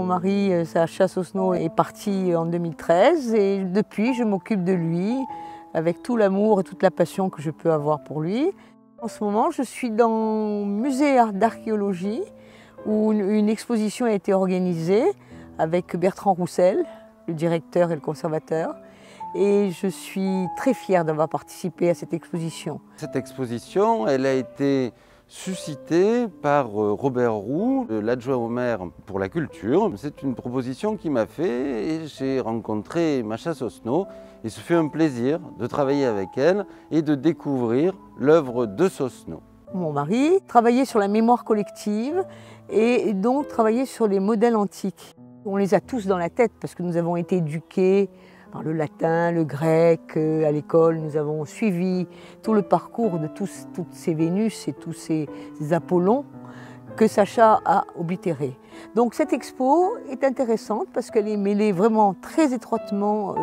mari, Sacha Sosno, est parti en 2013 et depuis, je m'occupe de lui avec tout l'amour et toute la passion que je peux avoir pour lui. En ce moment, je suis dans le musée d'archéologie où une exposition a été organisée avec Bertrand Roussel, le directeur et le conservateur. Et je suis très fière d'avoir participé à cette exposition. Cette exposition, elle a été suscitée par Robert Roux, l'adjoint au maire pour la culture. C'est une proposition qu'il m'a faite et j'ai rencontré Macha Sosno. Et ce fut un plaisir de travailler avec elle et de découvrir l'œuvre de Sosno. Mon mari travaillait sur la mémoire collective et donc travaillait sur les modèles antiques. On les a tous dans la tête parce que nous avons été éduqués par le latin, le grec, à l'école. Nous avons suivi tout le parcours de toutes ces Vénus et tous ces Apollons que Sacha a oblitérés. Donc cette expo est intéressante parce qu'elle est mêlée vraiment très étroitement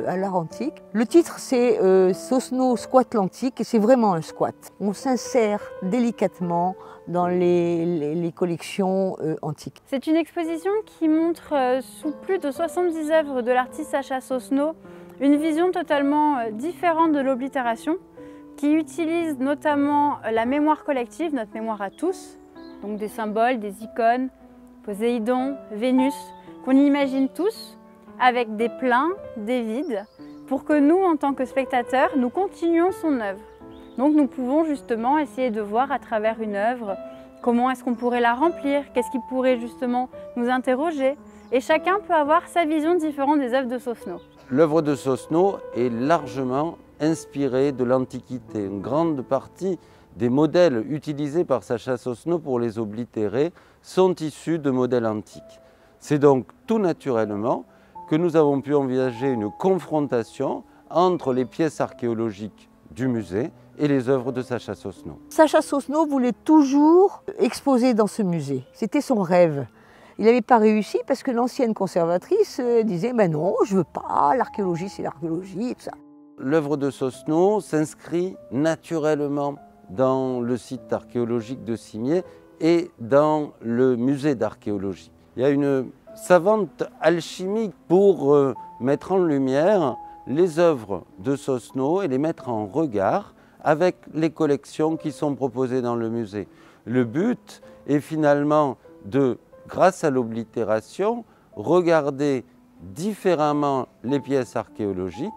à l'art antique. Le titre c'est Sosno squatte l'antique et c'est vraiment un squat. On s'insère délicatement dans les collections antiques. C'est une exposition qui montre sous plus de 70 œuvres de l'artiste Sacha Sosno une vision totalement différente de l'oblitération qui utilise notamment la mémoire collective, notre mémoire à tous, donc des symboles, des icônes, Poséidon, Vénus, qu'on imagine tous avec des pleins, des vides, pour que nous, en tant que spectateurs, nous continuions son œuvre. Donc nous pouvons justement essayer de voir à travers une œuvre comment est-ce qu'on pourrait la remplir, qu'est-ce qui pourrait justement nous interroger. Et chacun peut avoir sa vision différente des œuvres de Sosno. L'œuvre de Sosno est largement inspirée de l'Antiquité. Une grande partie des modèles utilisés par Sacha Sosno pour les oblitérer sont issus de modèles antiques. C'est donc tout naturellement que nous avons pu envisager une confrontation entre les pièces archéologiques du musée et les œuvres de Sacha Sosno. Sacha Sosno voulait toujours exposer dans ce musée. C'était son rêve. Il n'avait pas réussi parce que l'ancienne conservatrice disait « ben non, je ne veux pas, l'archéologie c'est l'archéologie » et tout ça. L'œuvre de Sosno s'inscrit naturellement dans le site archéologique de Cimiez et dans le musée d'archéologie. Il y a une savante alchimie pour mettre en lumière les œuvres de Sosno et les mettre en regard avec les collections qui sont proposées dans le musée. Le but est finalement de, grâce à l'oblitération, regarder différemment les pièces archéologiques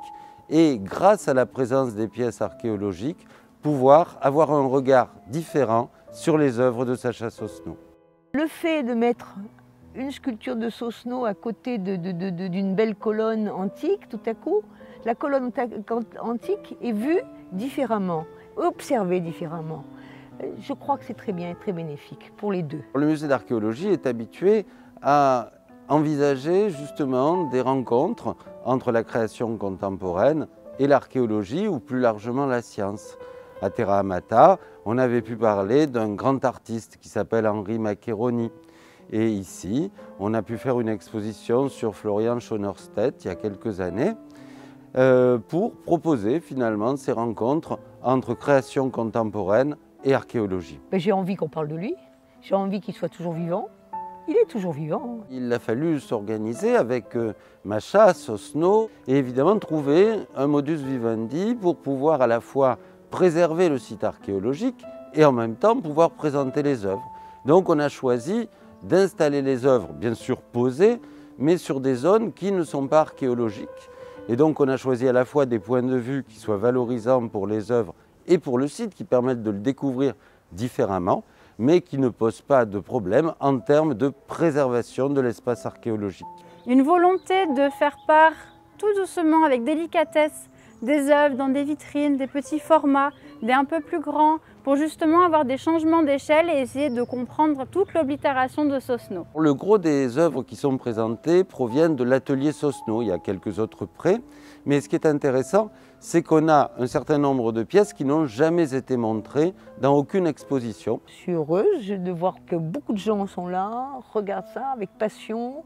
et grâce à la présence des pièces archéologiques, pouvoir avoir un regard différent sur les œuvres de Sacha Sosno. Le fait de mettre une sculpture de Sosno à côté d'une belle colonne antique, tout à coup, la colonne antique est vue différemment, observée différemment. Je crois que c'est très bien, très bénéfique pour les deux. Le musée d'archéologie est habitué à envisager justement des rencontres entre la création contemporaine et l'archéologie ou plus largement la science. À Terra Amata, on avait pu parler d'un grand artiste qui s'appelle Henri Maccheroni. Et ici, on a pu faire une exposition sur Florian Schonerstedt il y a quelques années pour proposer finalement ces rencontres entre création contemporaine et archéologie. J'ai envie qu'on parle de lui, j'ai envie qu'il soit toujours vivant. Il est toujours vivant. Il a fallu s'organiser avec Macha, Sosno et évidemment trouver un modus vivendi pour pouvoir à la fois préserver le site archéologique et en même temps pouvoir présenter les œuvres. Donc on a choisi d'installer les œuvres, bien sûr posées, mais sur des zones qui ne sont pas archéologiques. Et donc on a choisi à la fois des points de vue qui soient valorisants pour les œuvres et pour le site, qui permettent de le découvrir différemment, mais qui ne posent pas de problème en termes de préservation de l'espace archéologique. Une volonté de faire part tout doucement, avec délicatesse, des œuvres dans des vitrines, des petits formats, des un peu plus grands, pour justement avoir des changements d'échelle et essayer de comprendre toute l'oblitération de Sosno. Le gros des œuvres qui sont présentées proviennent de l'atelier Sosno. Il y a quelques autres prêts, mais ce qui est intéressant, c'est qu'on a un certain nombre de pièces qui n'ont jamais été montrées dans aucune exposition. Je suis heureuse de voir que beaucoup de gens sont là, regardent ça avec passion.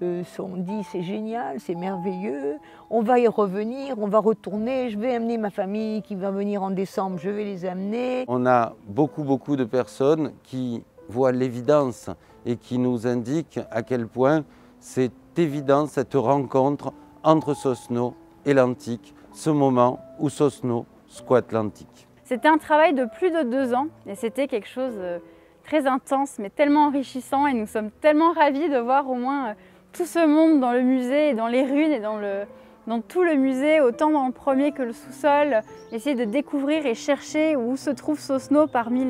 On dit c'est génial, c'est merveilleux, on va y revenir, on va retourner, je vais amener ma famille qui va venir en décembre, je vais les amener. On a beaucoup de personnes qui voit l'évidence et qui nous indique à quel point c'est évident cette rencontre entre Sosno et l'antique, ce moment où Sosno squatte l'antique. C'était un travail de plus de 2 ans et c'était quelque chose de très intense mais tellement enrichissant et nous sommes tellement ravis de voir au moins tout ce monde dans le musée et dans les ruines et dans tout le musée, autant dans le premier que le sous-sol, essayer de découvrir et chercher où se trouve Sosno parmi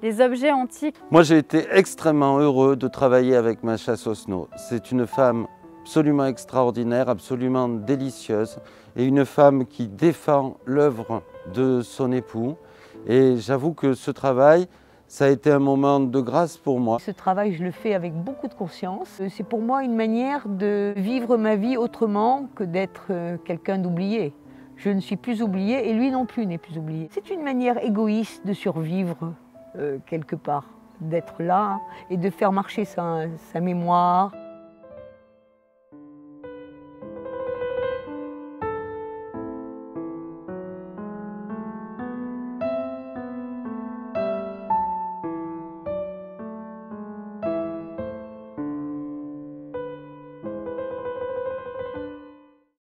les objets antiques. Moi j'ai été extrêmement heureux de travailler avec Masha Sosno. C'est une femme absolument extraordinaire, absolument délicieuse et une femme qui défend l'œuvre de son époux. Et j'avoue que ce travail, ça a été un moment de grâce pour moi. Ce travail, je le fais avec beaucoup de conscience. C'est pour moi une manière de vivre ma vie autrement que d'être quelqu'un d'oublié. Je ne suis plus oubliée et lui non plus n'est plus oublié. C'est une manière égoïste de survivre quelque part, d'être là et de faire marcher sa mémoire.